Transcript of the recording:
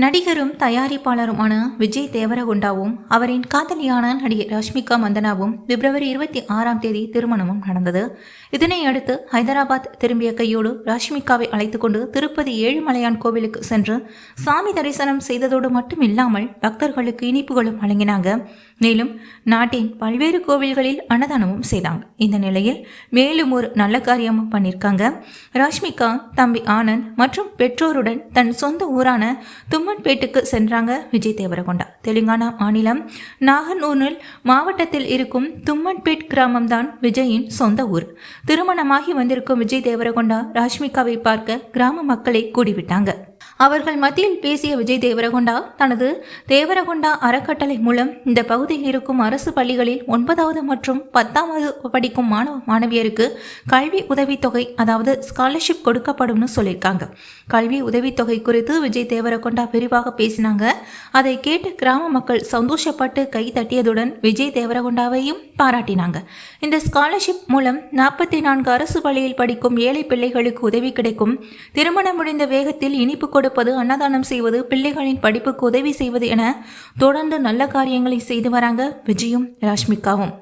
நடிகரும் தயாரிப்பாளருமான விஜய் தேவரகுண்டாவும் அவரின் காதலியான நடிகை ரஷ்மிகா மந்தனாவும் பிப்ரவரி 26ஆம் தேதி திருமணமும் நடந்தது. இதனையடுத்து ஹைதராபாத் திரும்பிய கையோடு ரஷ்மிகாவை அழைத்துக் கொண்டு திருப்பதி ஏழுமலையான் கோவிலுக்கு சென்று சாமி தரிசனம் செய்ததோடு மட்டும் இல்லாமல் பக்தர்களுக்கு இனிப்புகளும் வழங்கினாங்க. மேலும் நாட்டின் பல்வேறு கோவில்களில் அன்னதானமும் செய்தாங்க. இந்த நிலையில் மேலும் ஒரு நல்ல காரியமும் பண்ணியிருக்காங்க. ரஷ்மிகா தம்பி ஆனந்த் மற்றும் பெற்றோருடன் தன் சொந்த ஊரான தும்மன்பேட்டுக்கு சென்றாங்க விஜய் தேவரகொண்டா. தெலுங்கானா மாநிலம் நாகர்கோவில் மாவட்டத்தில் இருக்கும் தும்மன்பேட் கிராமம் தான் விஜயின் சொந்த ஊர். திருமணமாகி வந்திருக்கும் விஜய் தேவரகொண்டா ரஷ்மிகாவை பார்க்க கிராம மக்களை கூடிவிட்டாங்க. அவர்கள் மத்தியில் பேசிய விஜய் தேவரகொண்டா தனது தேவரகொண்டா அறக்கட்டளை மூலம் இந்த பகுதியில் இருக்கும் அரசு பள்ளிகளில் 9வது மற்றும் 10வது படிக்கும் மாணவ மாணவியருக்கு கல்வி உதவித்தொகை அதாவது ஸ்காலர்ஷிப் கொடுக்கப்படும்னு சொல்லியிருக்காங்க. கல்வி உதவித்தொகை குறித்து விஜய் தேவரகொண்டா விரிவாக பேசினாங்க. அதை கேட்டு கிராம மக்கள் சந்தோஷப்பட்டு கை தட்டியதுடன் விஜய் தேவரகொண்டாவையும் பாராட்டினாங்க. இந்த ஸ்காலர்ஷிப் மூலம் 44 அரசு பள்ளியில் படிக்கும் ஏழை பிள்ளைகளுக்கு உதவி கிடைக்கும். திருமணம் முடிந்த வேகத்தில் இனிப்பு கொடுப்பது, அன்னதானம் செய்வது, பிள்ளைகளின் படிப்புக்கு உதவி செய்வது என தொடர்ந்து நல்ல காரியங்களை செய்து வராங்க விஜயும் ரஷ்மிகாவும்.